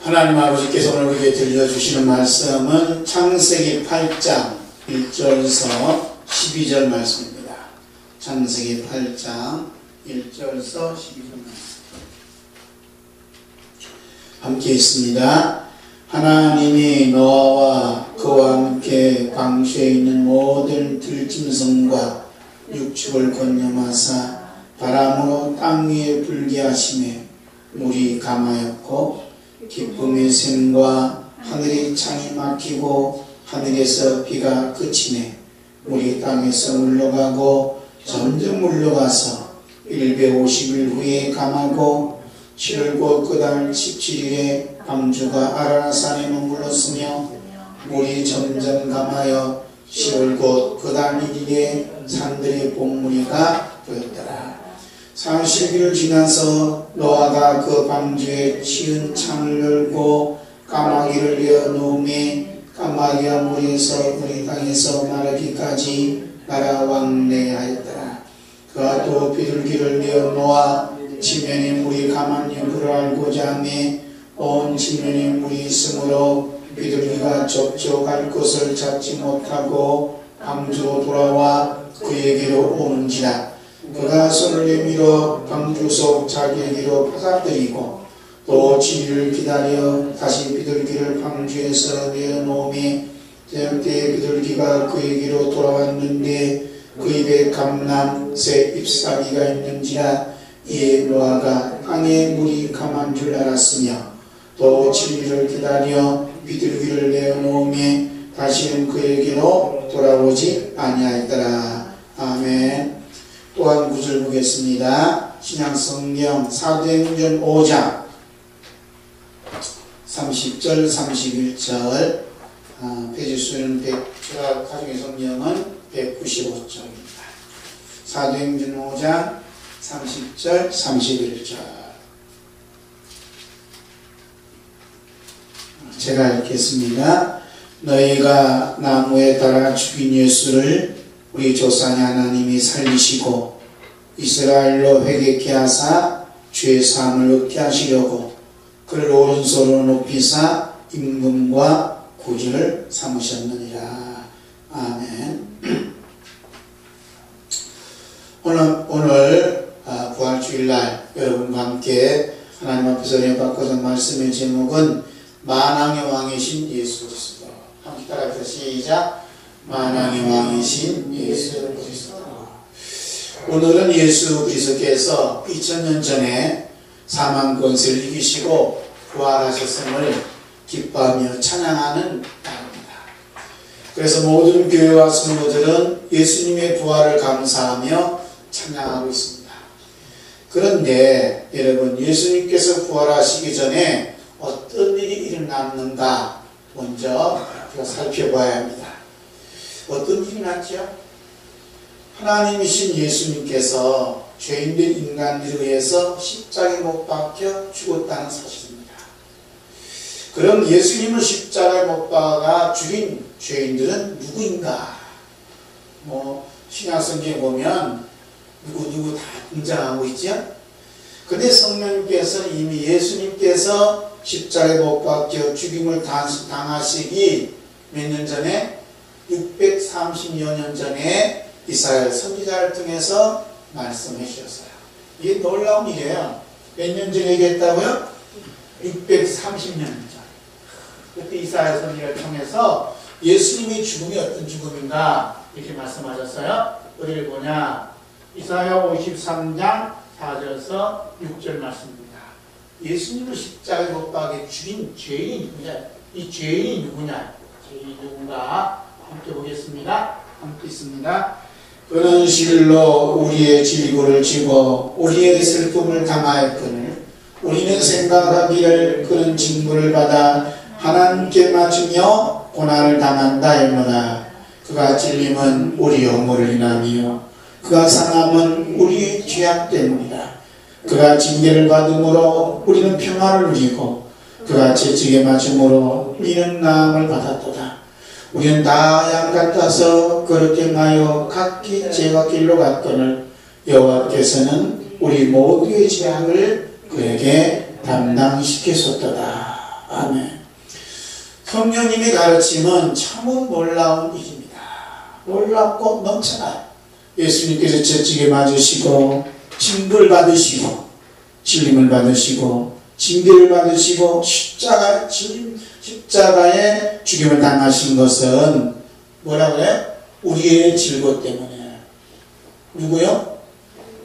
하나님 아버지께서 오늘 우리에게 들려주시는 말씀은 창세기 8장 1절에서 12절 말씀입니다. 창세기 8장 1절에서 12절 말씀 함께 있습니다. 하나님이 노아와 그와 함께 광주에 있는 모든 들짐승과 육축을 건념하사 바람으로 땅 위에 불게 하시매 물이 감하였고 기쁨의 샘과 하늘의 창이 막히고 하늘에서 비가 그치네 물이 땅에서 물러가고 점점 물러가서 150일 후에 감하고 7월 곧 그달 17일에 광주가 아라라산에 머물렀으며 물이 점점 감하여 10월 곧 그달 1일에 산들의 봄무리가 보였더라. 40일을 지나서 노아가 그 방주에 치은 창을 열고 까마귀를 내어 놓음에 까마귀와 물이 땅에서 마르기까지 날아왕래하였더라. 그가 또 비둘기를 내어 놓아 지면에 물이 감한 이유를 알고자 하매 온 지면에 물이 있으므로 비둘기가 접촉할 것을 찾지 못하고 방주로 돌아와 그에게로 오는지라. 그가 손을 내밀어 방주 속 자기에게로 파닥들이고 또 7일을 기다려 다시 비둘기를 방주에서 내어놓음에 때에 비둘기가 그에게로 돌아왔는데 그 입에 감람 새 잎사귀가 있는지라. 이에 노아가 땅에 물이 감한 줄 알았으며 또 7일을 기다려 비둘기를 내어놓음에 다시는 그에게로 돌아오지 아니하였더라. 아멘. 또한 구절 보겠습니다. 신약성경 사도행전 5장 30절 31절 페이지 수는 제가 가지고 있는 성경은 195쪽입니다. 사도행전 5장 30절 31절 제가 읽겠습니다. 너희가 나무에 달아 죽인 예수를 우리 조상의 하나님이 살리시고 이스라엘로 회개케 하사 죄 사함을 얻게 하시려고 그를 오른손으로 높이사 임금과 구주를 삼으셨느니라. 아멘. 오늘 부활주일날 여러분과 함께 하나님 앞에서 예받고자 말씀의 제목은 만왕의 왕이신 예수 그리스도. 함께 따라합시다. 시작. 만왕의 왕이신 예수 그리스도. 오늘은 예수 그리스도께서 2000년 전에 사망 권세를 이기시고 부활하셨음을 기뻐하며 찬양하는 날입니다. 그래서 모든 교회와 성도들은 예수님의 부활을 감사하며 찬양하고 있습니다. 그런데 여러분, 예수님께서 부활하시기 전에 어떤 일이 일어났는가 먼저 우리가 살펴봐야 합니다. 어떤 일이 났죠? 하나님이신 예수님께서 죄인된 인간들에 의해서 십자가에 못 박혀 죽었다는 사실입니다. 그럼 예수님을 십자가에 못 박아 죽인 죄인들은 누구인가? 신약성경에 보면 누구 다 등장하고 있죠? 근데 성령님께서 이미 예수님께서 십자가에 못 박혀 죽임을 당하시기 몇 년 전에 630여 년 전에 이사야 선지자를 통해서 말씀해 주셨어요. 이게 놀라운 일이에요. 몇 년 전에 얘기했다고요? 630년 전. 그때 이사야 선지자를 통해서 예수님의 죽음이 어떤 죽음인가 이렇게 말씀하셨어요. 어디를 보냐? 이사야 53장 4절에서 6절 말씀입니다. 예수님을 십자가에 못 박아 죽인 죄인이 누구냐? 이 죄인이 누구냐? 죄인이 누군가? 함께 보겠습니다. 함께 있습니다. 그는 실로 우리의 질고를 지고 우리의 슬픔을 당하였거늘 우리는 생각하기를 그는 징벌을 받아 하나님께 맞으며 고난을 당한다 했노라. 그가 찔림은 우리 허물을 인하며 그가 상함은 우리 죄악 때문이다. 그가 징계를 받음으로 우리는 평화를 누리고 그가 채찍에 맞음으로 우리는 나음을 받았도다. 우리는 다 양 같아서 그렇게 하여 각기 제각길로 갔거늘 여호와께서는 우리 모두의 죄악을 그에게 담당시켰었도다. 아멘. 성령님의 가르침은 참으로 놀라운 일입니다. 놀랍고 넘쳐나요. 예수님께서 채찍에 맞으시고 징벌 받으시고 질림을 받으시고 징계를 받으시고 십자가에 죽임을 당하신 것은 뭐라고 해요? 우리의 질고 때문에. 누구요?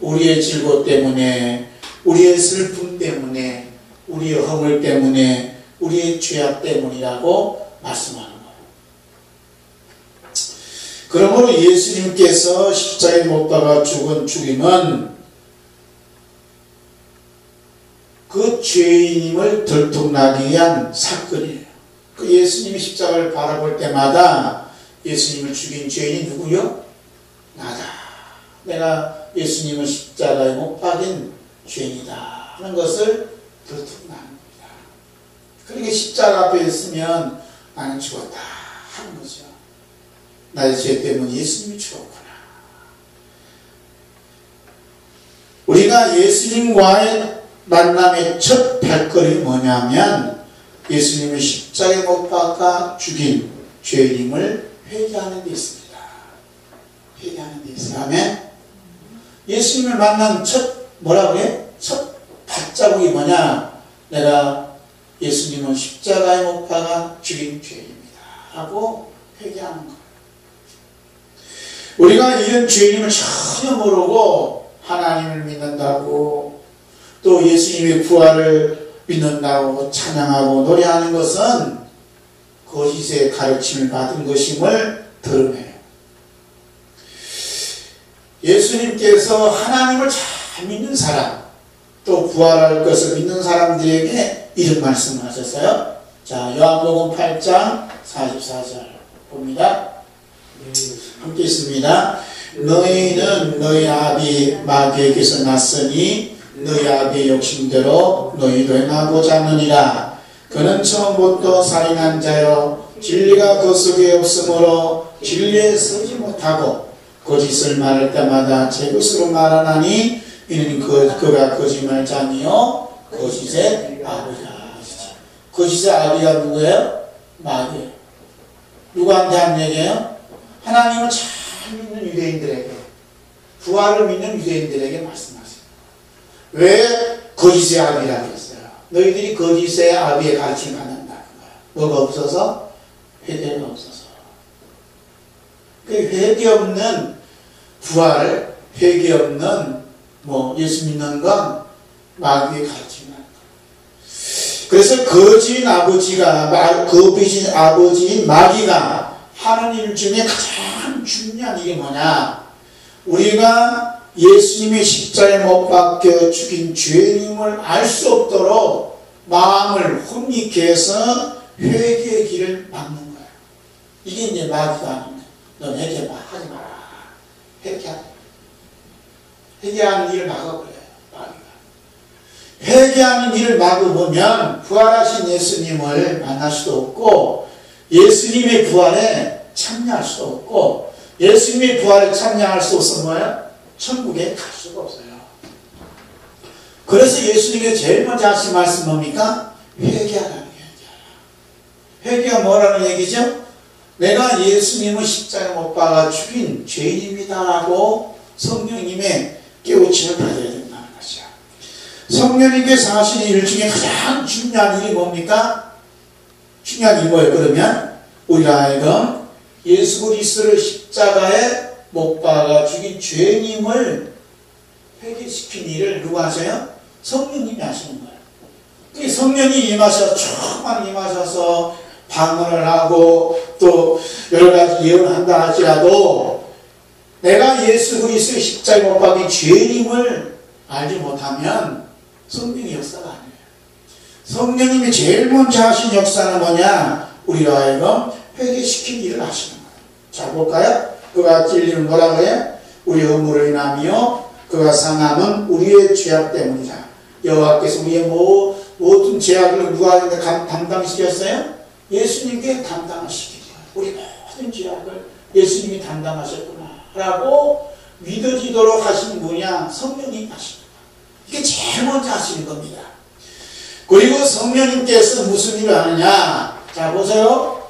우리의 질고 때문에, 우리의 슬픔 때문에, 우리의 허물 때문에, 우리의 죄악 때문이라고 말씀하는 거예요. 그러므로 예수님께서 십자가에 못 박아 죽은 죽임은 그 죄인임을 들통나기 위한 사건이에요. 그 예수님이 십자가를 바라볼 때마다 예수님을 죽인 죄인이 누구요? 나다. 내가 예수님을 십자가에 못 박인 죄인이다 하는 것을 들통나는 겁니다. 그러니까 십자가 앞에 있으면 나는 죽었다 하는 거죠. 나의 죄 때문에 예수님이 죽었구나. 우리가 예수님과의 만남의 첫 발걸음이 뭐냐면 예수님을 십자가에 못 박아 죽인 죄인임을 회개하는 데 있습니다. 회개하는 데 있어요. 아멘. 예수님을 만난 첫 뭐라고 해? 첫 발자국이 뭐냐? 내가 예수님은 십자가에 못 박아 죽인 죄인입니다 하고 회개하는 거예요. 우리가 이런 죄인임을 전혀 모르고 하나님을 믿는다고 또 예수님의 부활을 믿는다고 찬양하고 노래하는 것은 거짓의 가르침을 받은 것임을 드러내요. 예수님께서 하나님을 잘 믿는 사람 또 부활할 것을 믿는 사람들에게 이런 말씀을 하셨어요. 자, 요한복음 8장 44절 봅니다. 함께 있습니다. 너희는 너희 아비 마귀에게서 났으니 너희 아비의 욕심대로 너희도 행하고자 하느니라. 그는 처음부터 살인한 자여 진리가 그 속에 없으므로 진리에 서지 못하고 거짓을 말할 때마다 제 것으로 말하나니 이는 그가 거짓말자니요 거짓의 아비라. 거짓의 아비가 누구예요? 마귀예요. 누구한테 한 얘기예요? 하나님을 잘 믿는 유대인들에게, 부활을 믿는 유대인들에게 말씀하세요. 왜 거짓의 아비라고 했어요? 너희들이 거짓의 아비의 가르침을 받는다는 거예요. 뭐가 없어서? 회개가 없어서. 그 회개 없는 부활, 회개 없는 예수 믿는 건 마귀의 가르침이라는 거예요. 그래서 거짓 아버지인 마귀가 하는 일 중에 가장 중요한 일이 뭐냐? 우리가 예수님의 십자가에 못 박혀 죽인 죄인임을 알 수 없도록 마음을 혼미케 해서 회개의 길을 막는 거예요. 이게 이제 마귀가 하는 거예요. 넌 회개 하지 마라. 회개하는 일을 막아버려요. 마귀가. 회개하는 일을 막아보면 부활하신 예수님을 만날 수도 없고 예수님의 부활에 참여할 수도 없고 예수님의 부활에 참여할 수 없으면 뭐예요? 천국에 갈 수가 없어요. 그래서 예수님이 제일 먼저 하신 말씀 뭡니까? 회개하라는 얘기야. 회개가 뭐라는 얘기죠? 내가 예수님을 십자가에 못 박아 죽인 죄인입니다라고 성령님의 깨우침을 받아야 된다는 것이야. 성령님께서 하시는 일 중에 가장 중요한 일이 뭡니까? 중요한 일이 뭐예요? 그러면 우리가 하여금 예수 그리스도를 십자가에 못 박아 죽인 죄인임을 회개시킨 일을 누가 하세요? 성령님이 하시는 거예요. 그 성령이 임하셔서 방언을 하고 또 여러 가지 예언한다 할지라도 내가 예수 그리스도의 십자가에 못 박인 죄인임을 알지 못하면 성령의 역사가 아니에요. 성령님이 제일 먼저 하신 역사는 뭐냐? 우리로 하여금 회개시킨 일을 하시는 거예요. 자, 볼까요? 그가 찔림은 뭐라고 해요? 우리 허물로 인하며 그가 상함은 우리의 죄악 때문이다. 여호와께서 우리의 모든 죄악을 누가 담당시켰어요? 예수님께 담당하시기를. 우리 모든 죄악을 예수님이 담당하셨구나 라고 믿어지도록 하시는 분이야 성령님 하시는 거예요. 이게 제일 먼저 하시는 겁니다. 그리고 성령님께서 무슨 일을 하느냐. 자, 보세요.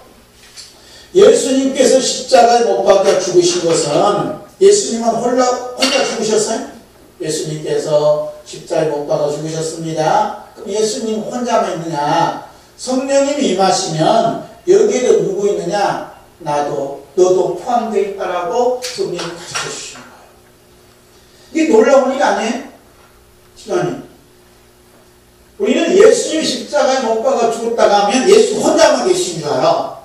예수님께서 십자가에 못 박혀 죽으신 것은 예수님은 혼자 죽으셨어요? 예수님께서 십자가에 못 박아 죽으셨습니다. 그럼 예수님 혼자만 있느냐? 성령님이 임하시면 여기에도 누구 있느냐? 나도 너도 포함되어 있다라고 성령님이 가르쳐 주시는 거예요. 이게 놀라운 일 아니에요? 시간이. 우리는 예수님이 십자가에 못 박아 죽었다가 하면 예수 혼자만 계신 줄 알아.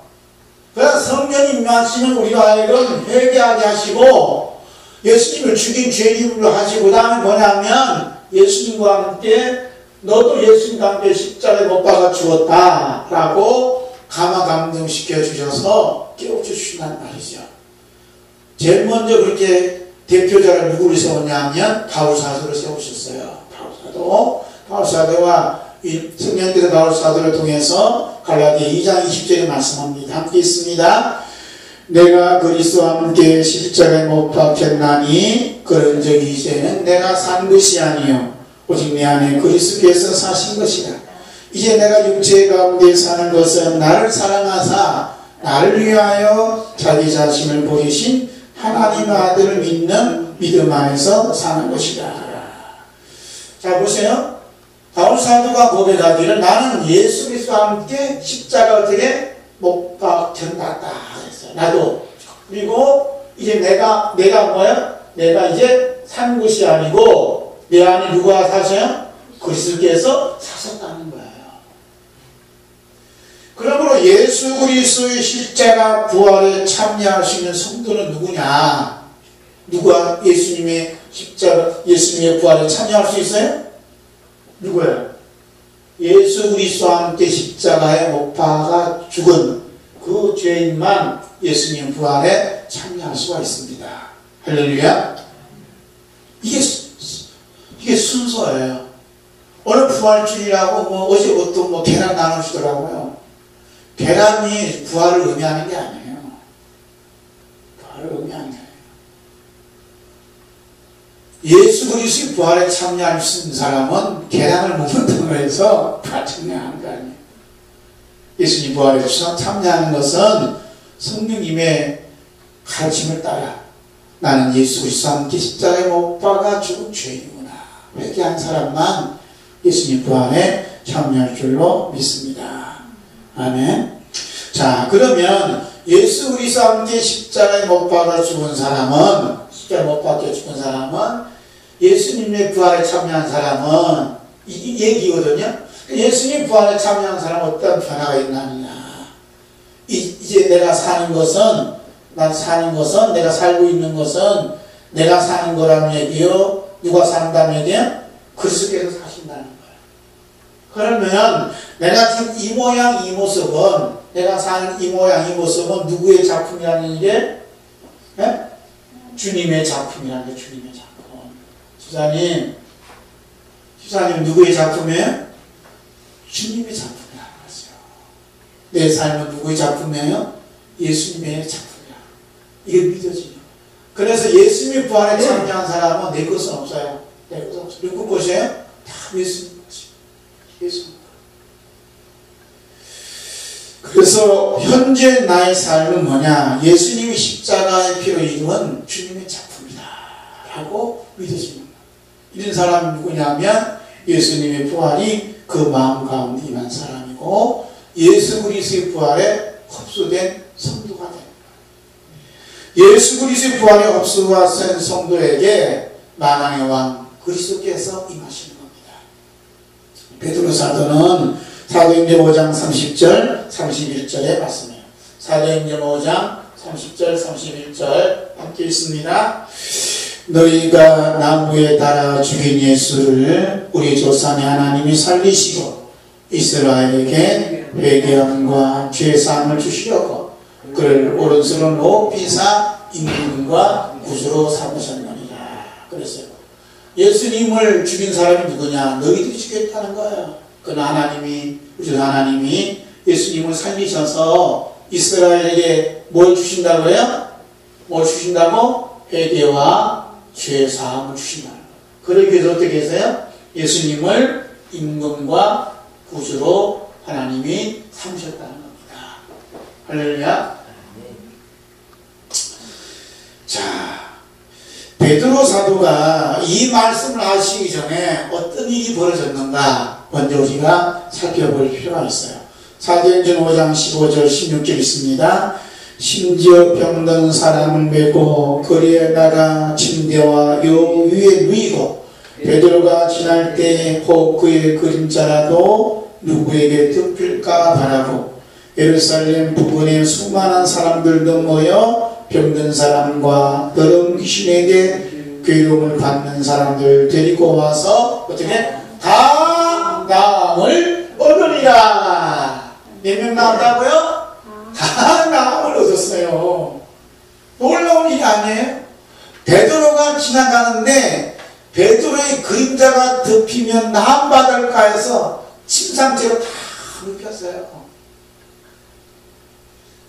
그래서 성령님 임하시면 우리가 하여금 회개하게 하시고 예수님을 죽인 죄인으로 하시고 그 다음에 뭐냐면 예수님과 함께 너도 예수님과 함께 십자가에 못 박아 죽었다라고 감화감동시켜 주셔서 깨우쳐 주신다는 말이죠. 제일 먼저 그렇게 대표자를 누구를 세웠냐면 바울사도를 세우셨어요. 바울사도와 성령께서 바울사도를 통해서 갈라디아 2장 20절에 말씀합니다. 함께 있습니다. 내가 그리스도와 함께 십자가에 못 박혔나니 그런즉 이제는 내가 산 것이 아니요 오직 내 안에 그리스도께서 사신 것이라. 이제 내가 육체 가운데 사는 것은 나를 사랑하사 나를 위하여 자기 자신을 보이신 하나님의 아들을 믿는 믿음 안에서 사는 것이다. 자, 보세요. 바울사도가 고백하기를 나는 예수 그리스도와 함께 십자가 어떻게 못 박혔다 그랬어요. 나도. 그리고 이제 내가 뭐야? 내가 이제 산 것이 아니고 내 안에 누가 사셔요? 그리스도께서 사셨다는 거예요. 그러므로 예수 그리스도의 십자가 부활에 참여할 수 있는 성도는 누구냐? 누가 예수님의 십자가, 예수님의 부활에 참여할 수 있어요? 누구예요? 예수 그리스도와 함께 십자가에 못 박아 죽은 그 죄인만 예수님 부활에 참여할 수가 있습니다. 할렐루야. 이게 순서예요. 오늘 부활주일이라고 어제 어떤 계란 나누시더라고요. 계란이 부활을 의미하는 게 아니에요. 부활을 의미하는 게 아니에요. 예수 그리스도의 부활에 참여할 수 있는 사람은 계란을 먹는다고 해서 부활에 참여하는 거 아니에요. 예수님 부활에 참여하는 것은 성령님의 가르침을 따라 나는 예수 그리스도와 함께 십자가에 못 박아 죽은 죄인이구나. 회개한 사람만 예수님 부활에 참여할 줄로 믿습니다. 아멘. 자, 그러면 예수 그리스도와 함께 십자가에 못 박아 죽은 사람은, 십자가에 못 박혀 죽은 사람은, 예수님의 부활에 참여한 사람은 이 얘기거든요. 예수님 부활에 참여한 사람은 어떤 변화가 있느냐. 이제 내가 사는 것은, 내가 살고 있는 것은 내가 사는 거라는 얘기요. 누가 산다는 얘기요? 그리스도께서 사신다는 거예요. 그러면 내가 지금 이 모양 이 모습은, 내가 사는 이 모양 이 모습은 누구의 작품이라는 게? 네? 주님의 작품이라는 게 주님의 작품. 지사님 누구의 작품이에요? 주님의 작품이라는 거죠. 내 삶은 누구의 작품이에요? 예수님의 작품이야. 이게 믿어지죠. 그래서 예수님의 부활에 참여한 사람은 내 것은 없어요. 내 것은 없어요. 누구 것이에요? 다 예수님 것이에요. 예수님. 그래서 현재 나의 삶은 뭐냐? 예수님이 십자가의 피로 이루은 주님의 작품이다 라고 믿어지는 거예요. 이런 사람이 누구냐면 예수님의 부활이 그 마음 가운데 임한 사람이고 예수 그리스도의 부활에 흡수된 성도가 됩니다. 예수 그리스도의 부활에 흡수된 성도에게 만왕의 왕 그리스도께서 임하시는 겁니다. 베드로 사도는 사도행전 5장 30절 31절에 말씀해요. 사도행전 5장 30절 31절 함께 읽습니다. 너희가 나무에 달아 죽인 예수를 우리 조상의 하나님이 살리시고 이스라엘에게 회개함과 죄사함을 주시려고 그를 오른손으로 높이사 임금과 구주로 삼으셨느니라. 그랬어요. 예수님을 죽인 사람이 누구냐? 너희들이 죽였다는 거예요. 그 하나님이, 우리 하나님이 예수님을 살리셔서 이스라엘에게 뭘 주신다고요? 뭘 주신다고? 회개와 죄사함을 주신다. 그러기 위해서 어떻게 했어요? 예수님을 임금과 구주로 하나님이 삼으셨다는 겁니다. 할렐루야. 자, 베드로 사도가 이 말씀을 하시기 전에 어떤 일이 벌어졌는가 먼저 우리가 살펴볼 필요가 있어요. 사도행전 5장 15절 16절 있습니다. 심지어 병든 사람을 메고 거리에 나가 침대와 요 위에 누이고 베드로가 지날 때 혹 그의 그림자라도 누구에게 덮일까 바라고 예루살렘 부근에 수많은 사람들도 모여 병든 사람과 더러운 귀신에게 괴로움을 받는 사람들 데리고 와서 어떻게 다 나음을 얻으리라. 몇 명 나온다고요? 다 나음을 얻었어요. 놀라운 일이 아니에요? 베드로가 지나가는데 베드로의 그림자가 덮이면 나음 받을까 해서 침상째로 다 눕혔어요.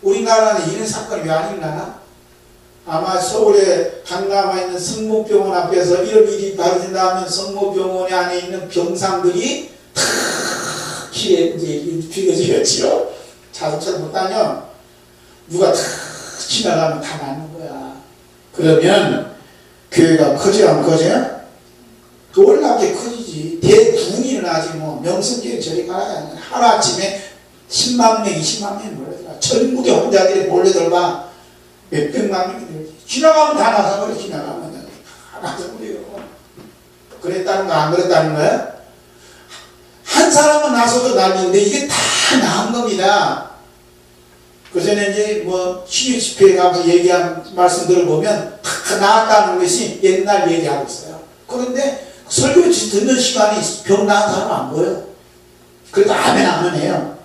우리나라는 이런 사건이 왜 안 일어나나? 아마 서울에 강남에 있는 성모병원 앞에서 이런 일이 발생다 하면 성모병원 안에 있는 병상들이 다 길에 이제 비어지겠지요. 자동차를 못 다녀. 누가 다 지나가면 다 맞는 거야. 그러면 교회가 커져 안 커져요? 놀랍게 커지지. 대붕이 일어나지 뭐. 명성교회 저리 가야 하루아침에 10만 명, 20만 명이 몰려들어. 전국에 혼자들이 몰려들어봐. 몇백만 명이 들지. 지나가면 다 나서버려. 지나가면 다 나서버려. 그랬다는 거 안 그랬다는 거야? 한 사람은 나서도 난리인데 이게 다 나은 겁니다. 그 전에 이제 뭐 신유 집회에 가서 얘기한 말씀들을 보면 다 나았다는 것이 옛날 얘기하고 있어요. 그런데 설교 듣는 시간이 병 나은 사람 안 보여. 그래도 아멘 아멘 해요.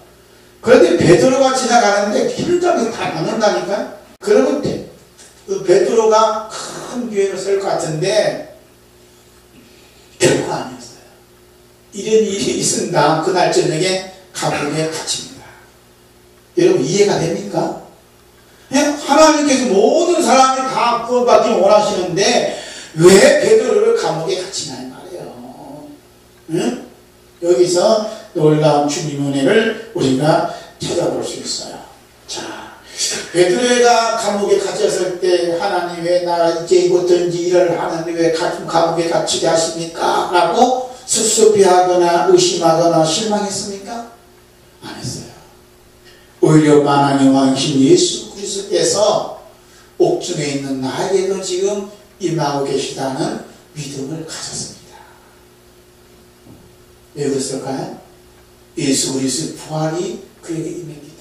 그런데 베드로가 지나가는데 힘들게 다 나눈다니까. 그러면 그 베드로가 큰 교회를 설 것 같은데 결코 아니었어요. 이런 일이 있은 다음 그날 저녁에 감옥에 갇힙니다. 여러분 이해가 됩니까? 하나님께서 모든 사람이 다 구원받기 원하시는데 왜 베드로를 감옥에 갇히냐 이 말이에요. 응? 여기서 놀라운 주님의 은혜를 우리가 찾아볼 수 있어요. 자, 베드로가 감옥에 갇혔을 때 하나님 왜 나 이제 이것든지 일을 하는데 왜 감옥에 갇히게 하십니까? 라고 섭섭해하거나 의심하거나 실망했습니까? 안 했어요. 오히려 만왕의 왕이신 예수 그리스도께서 옥중에 있는 나에게도 지금 임하고 계시다는 믿음을 가졌습니다. 왜 그랬을까요? 예수 그리스도의 부활이 그에게 임했기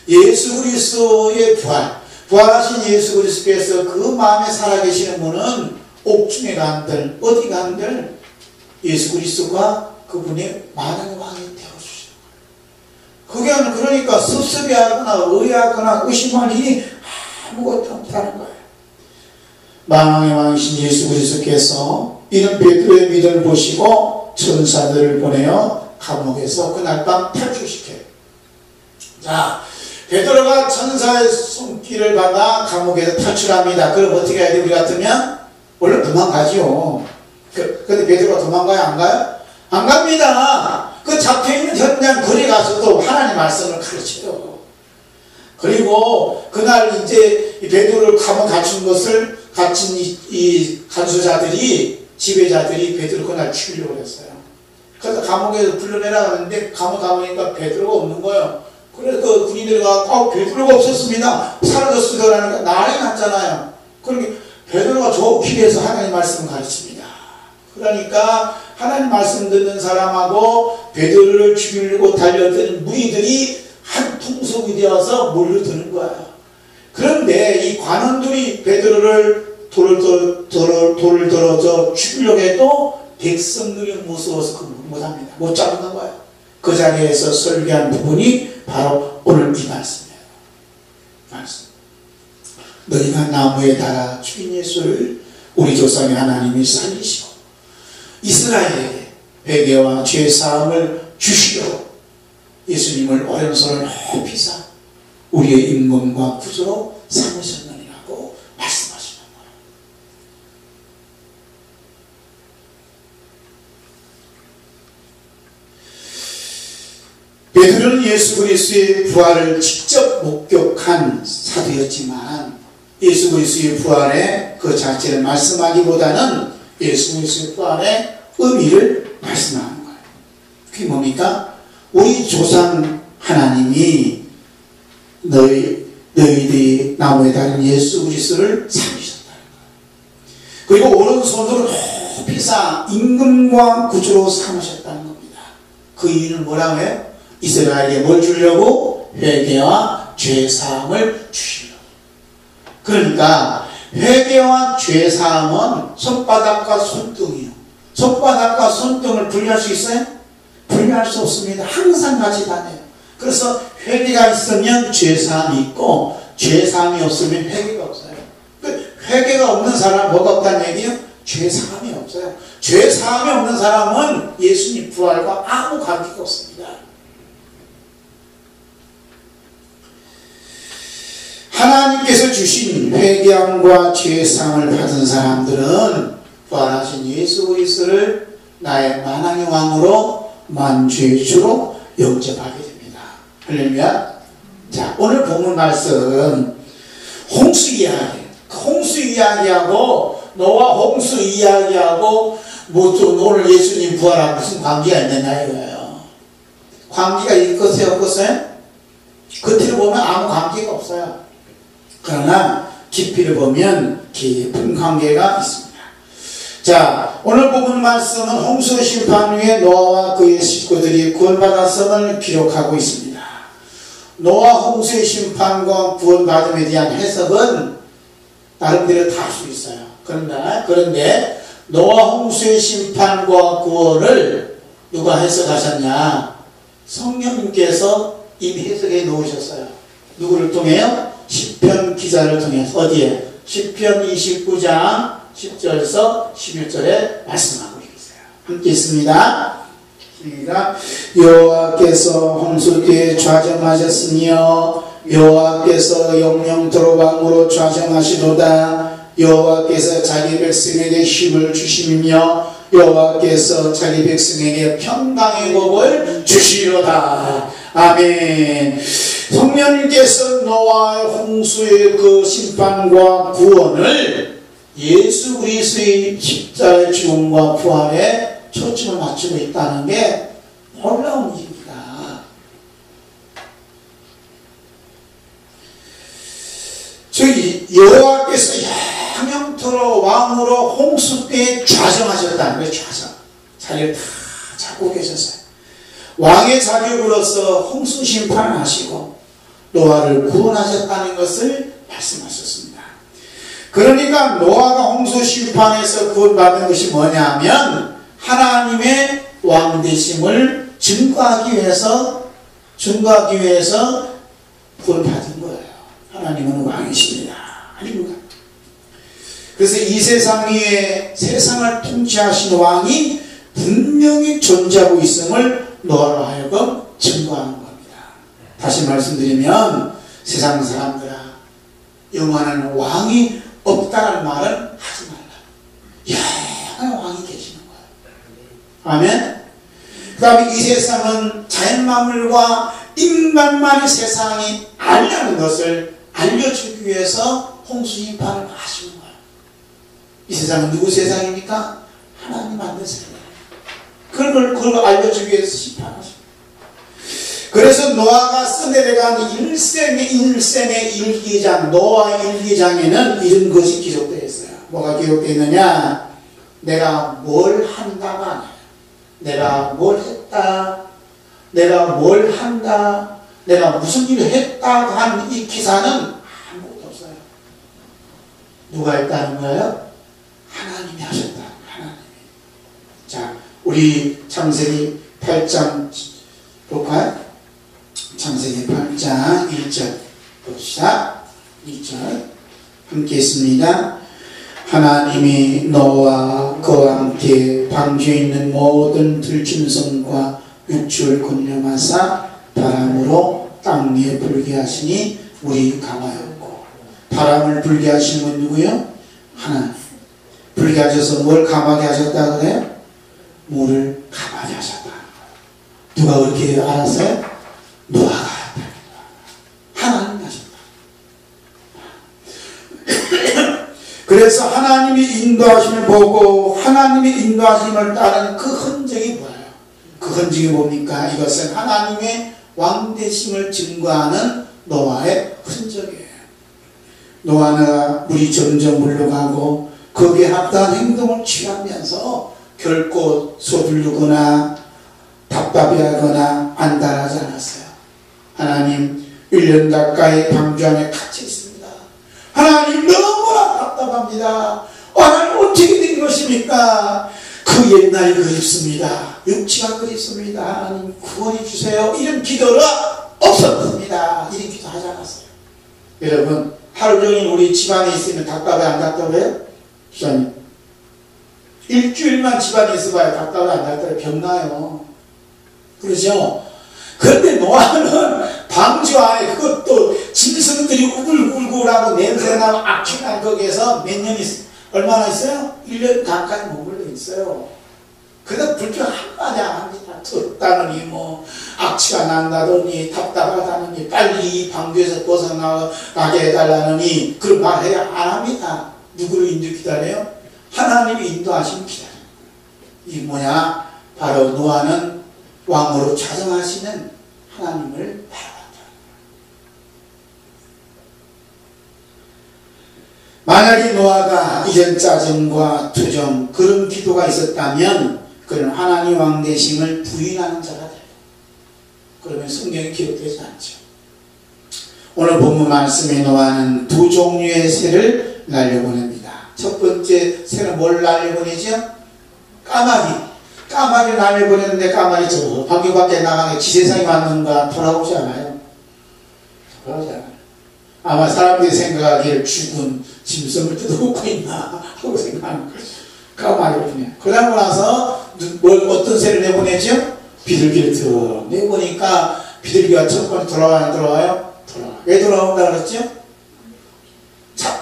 때문에. 예수 그리스도의 부활하신 예수 그리스도께서 그 마음에 살아계시는 분은 옥중에 간들 어디 간들 예수 그리스도가 그분의 만왕의 왕이 되어주시는 거예요. 그게 그러니까 섭섭해하거나 의아하거나 의심할 일이 아무것도 없다는 거예요. 만왕의 왕이신 예수 그리스도께서 이런 베드로의 믿음을 보시고 천사들을 보내어 감옥에서 그날 밤 탈출시켜요. 자, 베드로가 천사의 손길을 받아 감옥에서 탈출합니다. 그럼 어떻게 해야 돼? 우리 같으면 원래 도망가죠. 근데 베드로가 도망가요? 안 가요? 안 갑니다. 그 잡혀있는 현장 거리 가서도 하나님 말씀을 가르쳐요. 그리고 그날 이제 베드로를 감옥 갇힌 것을 갇힌 이 간수자들이 지배자들이 베드로 그날 죽이려고 했어요. 그래서 감옥에서 불러내라 하는데 감옥 가보니까 베드로가 없는 거예요. 그래서 그 군인들이 가서 베드로가 없었습니다. 사라졌습니다. 라니까 난리 났잖아요. 그러니까 베드로가 저 길에서 하나님 말씀을 가르칩니다. 그러니까 하나님 말씀 듣는 사람하고 베드로를 죽이려고 달려드는 무리들이 한 통속이 되어서 몰려드는 거예요. 그런데 이 관원들이 베드로를 돌을 들어서 죽이려고 해도 백성들이 무서워서 그걸 못합니다. 못 잡는 거예요. 그 자리에서 설교한 부분이 바로 오늘 이 말씀이에요. 말씀. 너희가 나무에 달아 죽인 예수를 우리 조상의 하나님이 살리시고 이스라엘에게 회개와 죄 사함을 주시려고 예수님을 오른손을 높이사 우리의 임금과 구주로 삼으셨느니라고 말씀하시는 거예요. 베드로는 예수 그리스도의 부활을 직접 목격한 사도였지만 예수 그리스도의 부활의 그 자체를 말씀하기보다는 예수 그리스도의 부활의 의미를 말씀하는 거예요. 그게 뭡니까? 우리 조상 하나님이 너희들이 나무에 달린 예수 그리스도를 살리셨다는 거예요. 그리고 오른손으로 높이 쌓아 임금과 구주로 삼으셨다는 겁니다. 그 이유는 뭐라고 해요? 이스라엘에게 뭘 주려고? 회개와 죄사함을 주시려고. 그러니까 회개와 죄사함은 손바닥과 손등이요. 손바닥과 손등을 분리할 수 있어요? 분리할 수 없습니다. 항상 같이 다녀요. 그래서 회개가 있으면 죄사함이 있고 죄사함이 없으면 회개가 없어요. 회개가 없는 사람은 뭐가 없다는 얘기예요? 죄사함이 없어요. 죄사함이 없는 사람은 예수님 부활과 아무 관계가 없습니다. 하나님께서 주신 회개함과 죄사함을 받은 사람들은 부활하신 예수 그리스도를 나의 만왕의 왕으로 만주의 주로 영접하게 됩니다. 할렐루야. 자, 오늘 본문 말씀 홍수 이야기, 홍수 이야기하고 노아 홍수 이야기하고 오늘 예수님 부활하고 무슨 관계가 있느냐 이거예요. 관계가 있겠어요 없겠어요? 겉으로 보면 아무 관계가 없어요. 그러나 깊이를 보면 깊은 관계가 있습니다. 자, 오늘 본문 말씀은 홍수 심판 후에 노아와 그의 식구들이 구원받았음을 기록하고 있습니다. 노아 홍수의 심판과 구원받음에 대한 해석은 나름대로 다 할 수 있어요. 그런데 노아 홍수의 심판과 구원을 누가 해석하셨냐? 성령님께서 이미 해석해 놓으셨어요. 누구를 통해요? 시편 기자를 통해서. 어디에? 시편 29장 10절에서 11절에 말씀하고 있어요. 함께 있습니다. 여호와께서 홍수 뒤에 좌정하셨으며 여호와께서 영영토로 왕으로 좌정하시도다. 여호와께서 자기 백성에게 힘을 주심이며 여호와께서 자기 백성에게 평강의 복을 주시로다. 아멘. 성령님께서 노아의 홍수의 그 심판과 구원을 예수 그리스도의 십자가의 죽음과 부활에 초점을 맞추고 있다는 게 놀라운 일입니다. 저기 여호와께서 영영토로 왕으로 홍수 때에 좌정하셨다는 거예요. 좌정. 자리를 다 잡고 계셨어요. 왕의 자격으로서 홍수 심판을 하시고 노아를 구원하셨다는 것을 말씀하셨습니다. 그러니까 노아가 홍수 심판에서 구원받은 것이 뭐냐면 하나님의 왕되심을 증거하기 위해서 구원받은 거예요. 하나님은 왕이십니다. 할렐루야. 그래서 이 세상 위에 세상을 통치하신 왕이 분명히 존재하고 있음을 노아로 하여금 증거하는 겁니다. 다시 말씀드리면 세상 사람들아, 영원한 왕이 없다는 말은 하지 말라. 영원한 왕이 계시는 거예요. 아멘. 그 다음에 이 세상은 자연만물과 인간만이 세상이 아니라는 것을 알려주기 위해서 홍수 심판을 하시는 거예요. 이 세상은 누구 세상입니까? 하나님 만든 세상이에요. 그걸 알려주기 위해서 심판하십니다. 그래서 노아가 써내려간 일생의 일기장, 노아 일기장에는 이런 것이 기록되어 있어요. 뭐가 기록되어 있느냐? 내가 뭘 한다가 아니에요. 내가 뭘 했다, 내가 뭘 한다, 내가 무슨 일을 했다 하는 이 기사는 아무것도 없어요. 누가 했다는 거예요? 하나님이 하셨다. 하나님이. 자, 우리 창세기 8장 볼까요? 창세기 8장 1절 봅시다. 1절 함께 있습니다. 하나님이 너와 그와 함께 방주에 있는 모든 들짐승과 육축을 건념하사 바람으로 땅 위에 불게 하시니 물이 감하였고. 바람을 불게 하시는 건 누구요? 하나님. 불게 하셔서 뭘 감하게 하셨다 그래요? 물을 감하게 하셨다. 누가 그렇게 알았어요? 그래서 하나님이 인도하심을 보고 하나님의 인도하심을 따르는 그 흔적이 뭐예요? 그 흔적이 뭡니까? 이것은 하나님의 왕되심을 증거하는 노아의 흔적이에요. 노아는 물이 점점 물러가고 거기에 합당한 행동을 취하면서 결코 서두르거나 답답해하거나 안달하지 않았어요. 하나님 1년 가까이 방주 안에 갇혀 있습니다. 하나님 너무나 답답합니다. 하나님 어떻게 된 것입니까? 그 옛날이 그립습니다. 육체가 그립습니다. 하나님 구원해 주세요. 이런 기도가 없었습니다. 이런 기도 하지 않았어요. 여러분 하루 종일 우리 집안에 있으면 답답해 안 답답해요? 주사님 일주일만 집안에 있어봐야 답답해 안 답답해? 병나요. 그렇죠? 그런데 노아는 방주 안에 그것도 짐승들이 우글우글하고 냄새나고 악취난 거기에서 몇 년 얼마나 있어요? 1년 가까이 머물러 있어요. 그래도 불평 한마디 안 합니다. 덥다느니 뭐 악취가 난다더니 답답하다느니 빨리 이 방주에서 벗어나게 해달라느니 그런 말 해야 안 합니다. 누구를 기다려요? 하나님이 인도하시면 기다려요. 이 뭐냐? 바로 노아는 왕으로 자정하시는 하나님을 바라봤다. 만약에 노아가 이런 짜증과 투정 그런 기도가 있었다면 그는 하나님 왕 되심을 부인하는 자가 돼요. 그러면 성경에 기록되지 않죠. 오늘 본문 말씀에 노아는 두 종류의 새를 날려보냅니다. 첫 번째 새는 뭘 날려보내죠? 까마귀를 날려보냈는데 까마귀 저 방귀 밖에 나가는 지세상에 맞는가 돌아오지 않아요. 돌아오지 않아요. 아마 사람들이 생각하기를 죽은 짐승을 뜯어먹고 있나 하고 생각하는 거죠. 까마귀를 보내. 그러고 나서 어떤 새를 내보내죠? 비둘기를 더 내보니까 비둘기가 첫 번째 돌아와요? 돌아와요? 돌아와요. 왜 돌아온다 그랬죠?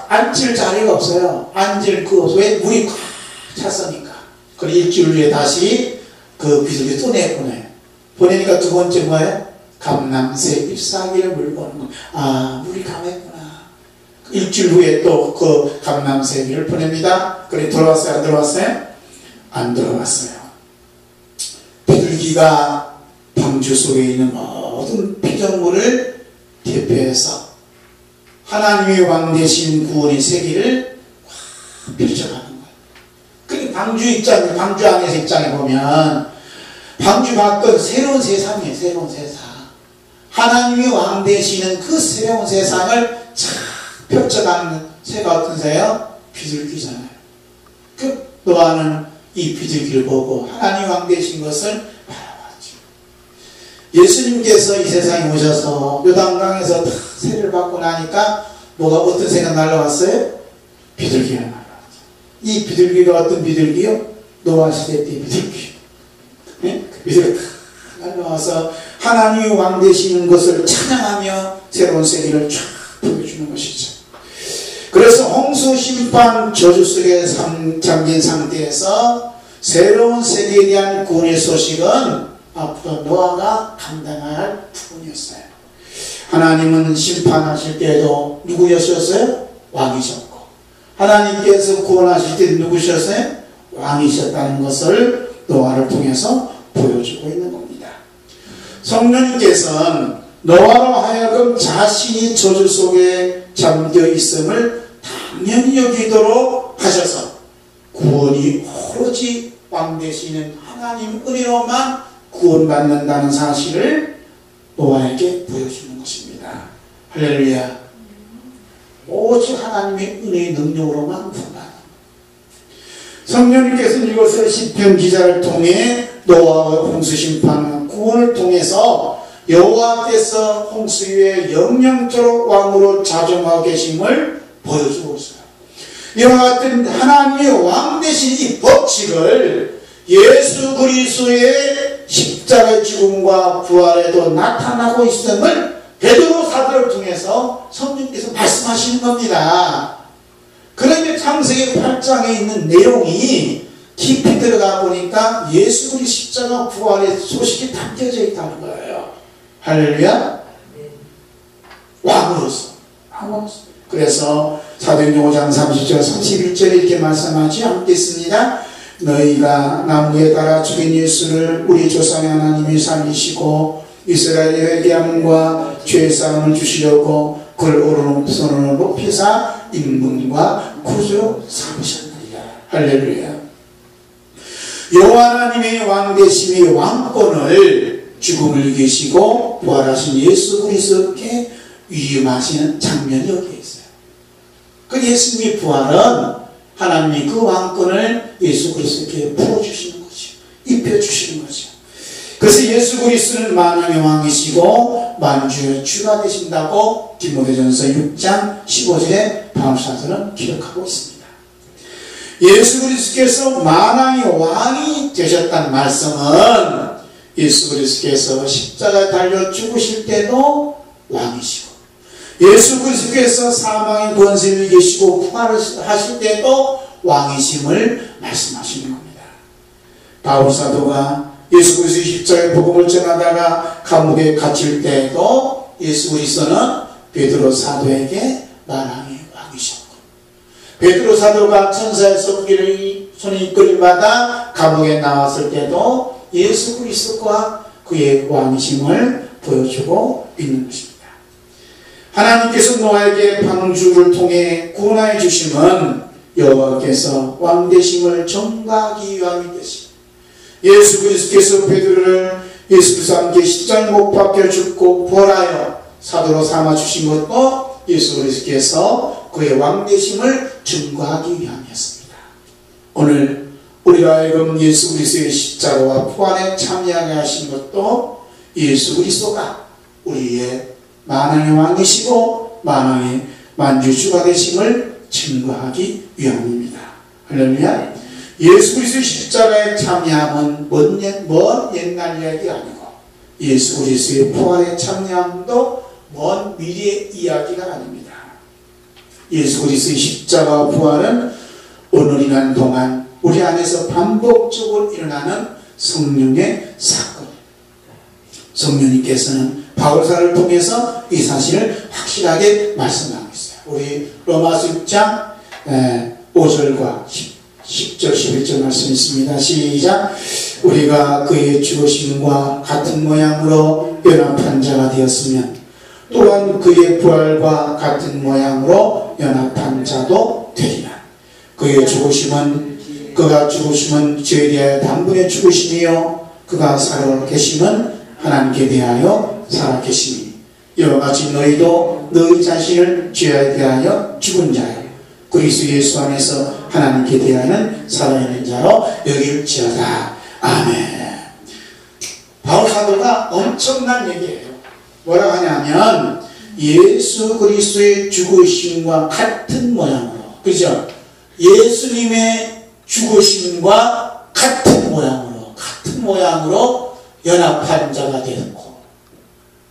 앉을 자리가 없어요. 앉을 왜 물이 꽉 찼으니까. 그리고 일주일 후에 다시 그 비둘기 또 내보내요. 보내니까 두 번째 뭐예요? 감람새 잎사귀를 물고 오는 거예요. 아, 물이 감했구나. 일주일 후에 또 그 감람새를 보냅니다. 그래 들어왔어요? 안 들어왔어요? 안 들어왔어요. 비둘기가 방주 속에 있는 모든 피조물을 대표해서 하나님의 왕 되신 구원의 세계를 펼쳐가는 거예요. 그 방주 안에서 입장에 보면 방주 밖은 새로운 세상이에요. 새로운 세상. 하나님의 왕 되시는 그 새로운 세상을 쫙 펼쳐가는 새가 어떤 새요? 비둘기잖아요. 그 노아는 이 비둘기를 보고 하나님 왕 되신 것을 바라봤죠. 예수님께서 이 세상에 오셔서 요단강에서 다 세례를 받고 나니까 뭐가 어떤 새가 날아왔어요? 비둘기가 날아왔죠. 이 비둘기가 어떤 비둘기요? 노아 시대 때 비둘기. 네? 그 비둘기가 다 날아와서 하나님이 왕 되시는 것을 찬양하며 새로운 세계를 쫙 보여주는 것이죠. 그래서 홍수 심판 저주 속에 잠긴 상태에서 새로운 세계에 대한 구원의 소식은 앞으로 노아가 감당할 부분이었어요. 하나님은 심판하실 때도 누구였었어요? 왕이셨고, 하나님께서 구원하실 때 누구셨어요? 왕이셨다는 것을 노아를 통해서 보여주고 있는 겁니다. 성령님께서는 노아로 하여금 자신이 저주 속에 잠겨 있음을 당연히 여기도록 하셔서 구원이 오로지 왕 되시는 하나님 은혜로만 구원받는다는 사실을 노아에게 보여주는 것입니다. 할렐루야. 오직 하나님의 은혜의 능력으로만 구원받는. 성령님께서는 이것을 시편 기자를 통해 노아의 홍수 심판 구원을 통해서 여호와께서 홍수 위에 영영토록 왕으로 자정하고 계심을 보여주고 있어요. 이와 같은 하나님의 왕 되신 이 법칙을 예수 그리스도의 십자가의 죽음과 부활에도 나타나고 있음을 베드로 사도를 통해서 성령께서 말씀하시는 겁니다. 그런데 창세기 8장에 있는 내용이 깊이 들어가 보니까 예수 그리스도 십자가 부활의 소식이 담겨져 있다는 거예요. 할렐루야. 왕으로서. 그래서 사도행전 5장 30절 31절에 이렇게 말씀하지 않겠습니다. 너희가 나무에 달아 죽인 예수를 우리 조상의 하나님이 살리시고 이스라엘의 회개함과 죄사함을 주시려고 그를 오른손으로 높이사 인문과 구주로 삼으셨느니라. 할렐루야. 여호와 하나님의 왕되심이 왕권을 죽음을 이기시고 부활하신 예수 그리스도께 위임하시는 장면이 여기에 있어요. 그 예수님의 부활은 하나님이 그 왕권을 예수 그리스도께 풀어주시는 거죠. 입혀주시는 거죠. 그래서 예수 그리스도는 만왕의 왕이시고 만주의 주가 되신다고 디모데전서 6장 15절에 바울사도는 기록하고 있습니다. 예수 그리스도께서 만왕의 왕이 되셨다는 말씀은 예수 그리스도께서 십자가에 달려 죽으실 때도 왕이시고 예수 그리스도께서 사망의 권세를 이기시고 부활하실 때도 왕이심을 말씀하시는 겁니다. 바울 사도가 예수 그리스도의 십자가의 복음을 전하다가 감옥에 갇힐 때에도 예수 그리스도는 베드로 사도에게 만왕의 왕이셨고 베드로 사도가 천사의 손이 이끌림받아 감옥에 나왔을 때도 예수 그리스도가 그의 왕이심을 보여주고 있는 것입니다. 하나님께서 노아에게 방주를 통해 구원하여 주심은 여호와께서 왕되심을 전가하기 위함이 되십니다. 예수 그리스도께서 베드로를 예수 그리스도와 함께 십자가에 못 박혀 죽고 부활하여 사도로 삼아 주신 것도 예수 그리스도께서 그의 왕되심을 증거하기 위함이었습니다. 오늘 우리가 하여금 예수 그리스도의 십자가와 부활에 참여하게 하신 것도 예수 그리스도가 우리의 만왕의 왕이시고 만왕의 만주주가 되심을 증거하기 위함입니다. 할렐루야. 예수 그리스도의 십자가에 참여함은 먼 옛날 이야기 아니고 예수 그리스도의 부활에 참여함도 먼 미래 이야기가 아닙니다. 예수 그리스도의 십자가와 부활은 오늘이라는 동안 우리 안에서 반복적으로 일어나는 성령의 사건. 성령님께서는 바울사를 통해서 이 사실을 확실하게 말씀하고 있어요. 우리 로마서 6장 5절과 10절 11절 말씀 있습니다. 시작. 우리가 그의 죽으심과 같은 모양으로 연합한 자가 되었으면 또한 그의 부활과 같은 모양으로 연합한 자도 되리라. 그가 죽으심은 죄에 대하여 단번에 죽으심이요 그가 살아 계심은 하나님께 대하여 살아 계심이니 이와 같이 너희도 너희 자신을 죄에 대하여 죽은 자요 그리스도 예수 안에서 하나님께 대하여는 살아있는 자로 여길지어다. 아멘. 바울 사도가 엄청난 얘기예요. 뭐라고 하냐면 예수 그리스도의 죽으심과 같은 모양으로, 그죠? 예수님의 죽으심과 같은 모양으로 연합한 자가 되었고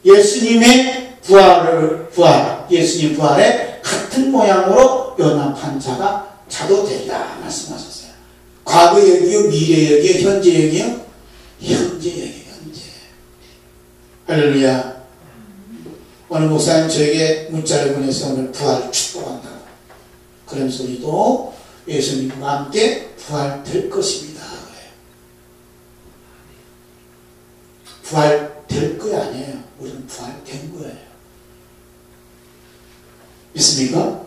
예수님의 예수님 부활에 같은 모양으로 연합한 자도 되리라 말씀하셨어요. 과거 얘기요, 미래 얘기요, 현재 얘기요? 현재 얘기요, 현재. 할렐루야. 오늘 목사님 저에게 문자를 보내서 오늘 부활 축복한다고. 그런 소리도 예수님과 함께 부활될 것입니다. 부활될 거 아니에요. 우리는 부활된 거예요. 믿습니까?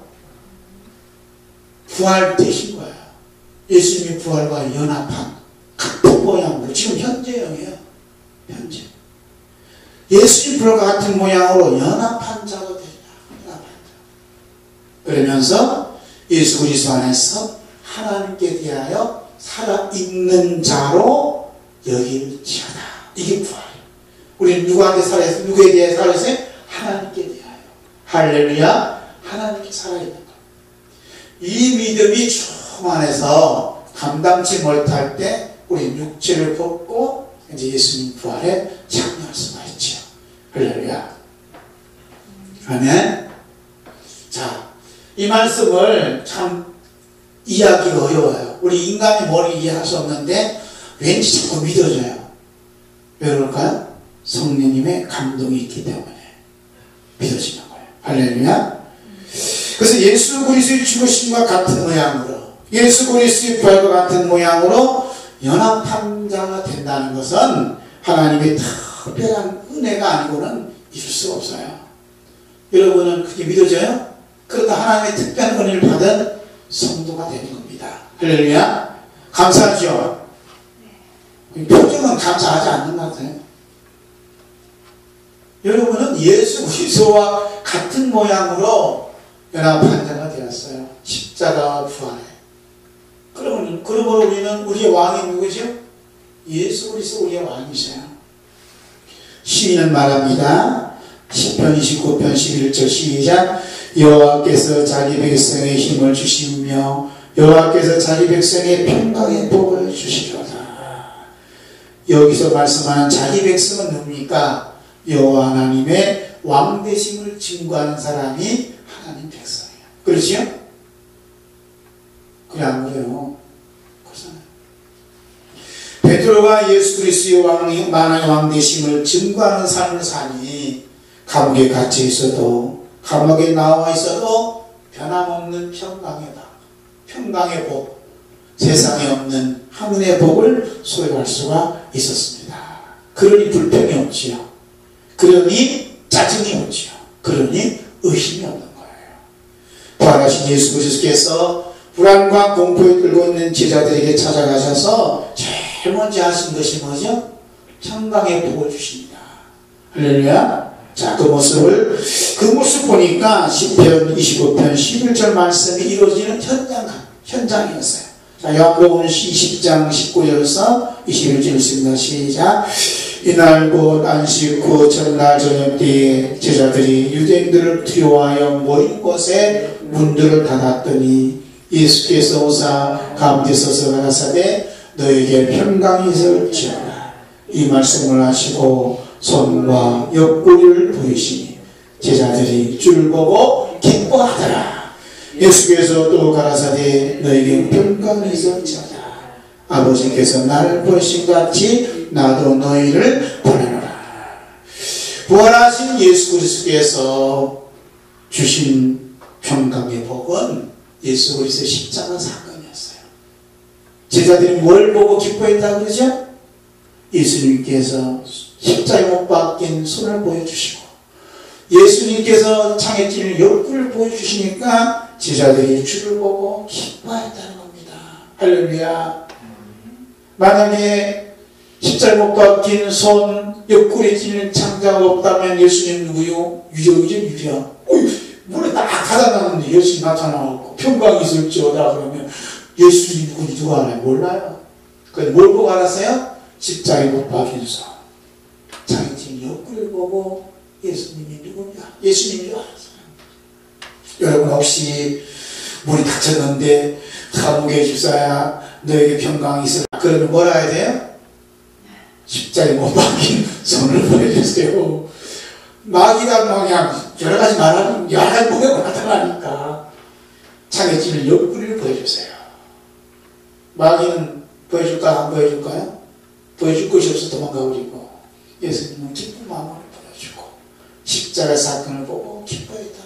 부활되신 거예요. 예수님이 부활과 연합한 같은 모양으로 지금 현재형이에요. 현재. 예수님 부활과 같은 모양으로 연합한 자가 되냐. 그러면서 예수 그리스도 안에서 하나님께 대하여 살아있는 자로 여길지어다. 이게 부활이에요. 우리는 누구한테 살아있어요? 누구에 대해 살아있어요? 하나님께 대하여. 할렐루야. 하나님께 살아있는 것. 이 믿음이 충만해서 감당치 못할 때 우리 육체를 벗고 이제 예수님 부활에 참여할 수가 있죠. 할렐루야. 아멘. 자, 이 말씀을 참 이해하기가 어려워요. 우리 인간이 머리 이해할 수 없는데 왠지 자꾸 믿어져요. 왜 그럴까요? 성령님의 감동이 있기 때문에 믿어지는 거예요. 할렐루야. 그래서 예수 그리스도의 죽으심과 같은 모양으로, 예수 그리스도의 부활과 같은 모양으로 연합한 자가 된다는 것은 하나님의 특별한 은혜가 아니고는 이룰 수가 없어요. 여러분은 그게 믿어져요? 그러다 하나님의 특별한 은혜를 받은 성도가 되는 겁니다. 할렐루야. 감사하죠? 표정은 감사하지 않는 것 같아요. 여러분은 예수 그리스도와 같은 모양으로 연합한 자가 되었어요. 십자가와 부활에. 그러므로 우리는 우리의 왕이 누구죠? 예수 그리스도 우리의 왕이세요. 시인은 말합니다. 시편 29편 11절 시작. 여호와께서 자기 백성의 힘을 주시며 여호와께서 자기 백성의 평강의 복을 주시리로다. 여기서 말씀하는 자기 백성은 누굽니까? 여호와 하나님의 왕되심을 증거하는 사람이 하나님 백성이에요. 그렇지요? 그래 안 그래요? 그렇잖아요. 베드로가 예수 그리스도의 만왕의 왕되심을 증거하는 삶을 사니 감옥에 갇혀 있어도, 감옥에 나와 있어도 변함없는 평강의 복, 평강의 복, 세상에 없는 하늘의 복을 소유할 수가 있었습니다. 그러니 불평이 없지요. 그러니 짜증이 없지요. 그러니 의심이 없는 거예요. 부활하신 예수 그리스도께서 불안과 공포에 끌고 있는 제자들에게 찾아가셔서 제일 먼저 하신 것이 뭐죠? 평강의 복을 주십니다. 할렐루야. 자, 그 모습 보니까 시편 25편 11절 말씀이 이루어지는 현장이었어요. 자, 요한복음 20장 19절에서 21절 있습니다. 시작. 이날 곧 안식 후 첫날 저녁 때에 제자들이 유대인들을 두려워하여 모인 곳에 문들을 닫았더니 예수께서 오사 가운데 서서 가라사대 너에게 평강이 있을지어다. 이 말씀을 하시고 손과 옆구리를 보이시니 제자들이 주를 보고 기뻐하더라. 예수께서 또 가라사대 너에게 평강이 있을지어다. 아버지께서 나를 보내신 같이 나도 너희를 보내노라. 부활하신 예수 그리스도께서 주신 평강의 복은 예수 그리스도의 십자가 사건이었어요. 제자들이 뭘 보고 기뻐했다고 그러죠? 예수님께서 십자가에 못 박힌 손을 보여주시고 예수님께서 창에 찔린 옆구리를 보여주시니까 제자들이 주를 보고 기뻐했다는 겁니다. 할렐루야. 만약에 십자가에 못 박힌 손, 옆구리에 찔린 창자가 없다면 예수님 누구요? 유령. 문에 딱 닫아놨는데 예수님 나타나고 평강이 있을지어다 그러면 예수님 누군지 누가 알아요? 몰라요. 그래서 뭘 보고 알았어요? 십자가에 못 박힌 손. 자기 진 옆구리를 보고 예수님이 누구냐? 예수님인 줄 알았어요. 여러분 혹시 문이 닫혔는데 감옥에 집사야 너에게 평강이 있어. 그러면 뭐라 해야 돼요? 십자가에 못 박힌 손을 보여주세요. 마귀가 그냥 여러 가지 말하면 여러 가지 보내고 나타나니까 창에 찔린 옆구리를 보여주세요. 마귀는 보여줄까 안 보여줄까요? 보여줄 것이 없어 도망가버리고 예수님은 기쁜 마음으로 보여주고 십자가 사건을 보고 기뻐했다.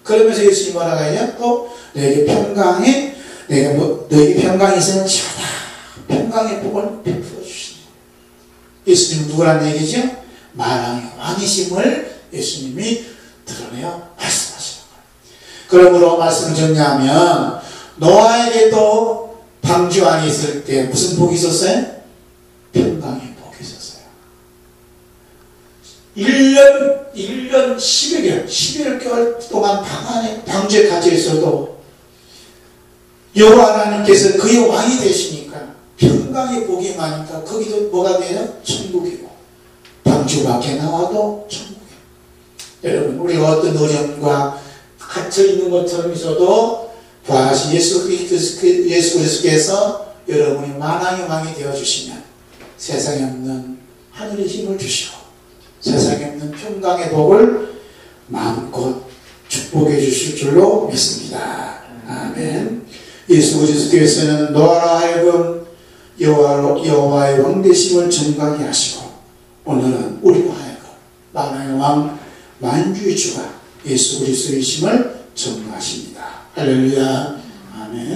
그러면서 예수님 뭐라고 하냐? 또 너에게 평강이 너에게 평강이 있으면 지어다. 평강의 복을 베풀어 주시니 예수님은 누구란 얘기죠? 만왕의 왕이심을 예수님이 드러내어 말씀하시는 거예요. 그러므로 말씀을 정리하면 노아에게도 방주 안에 있을 때 무슨 복이 있었어요? 평강의 복이 있었어요. 1년 11개월 동안 방주에 갇혀 있어도 여호와 하나님께서 그의 왕이 되시니까 평강의 복이 많으니까 거기도 뭐가 돼요? 천국이고 방주 밖에 나와도 천국이에요. 여러분 우리가 어떤 어려움과 갇혀있는 것처럼 있어도 부활하신 예수 그리스도께서 여러분이 만왕의 왕이 되어주시면 세상에 없는 하늘의 힘을 주시고 세상에 없는 평강의 복을 마음껏 축복해 주실 줄로 믿습니다. 아멘. 예수 그리스도께서는 노아로 하여금 여호와의 왕되심을 증거하게 하시고 오늘은 우리로 하여금 만왕의 왕 만주의 주가 예수 그리스도이심을 전무하십니다. 할렐루야. 아멘.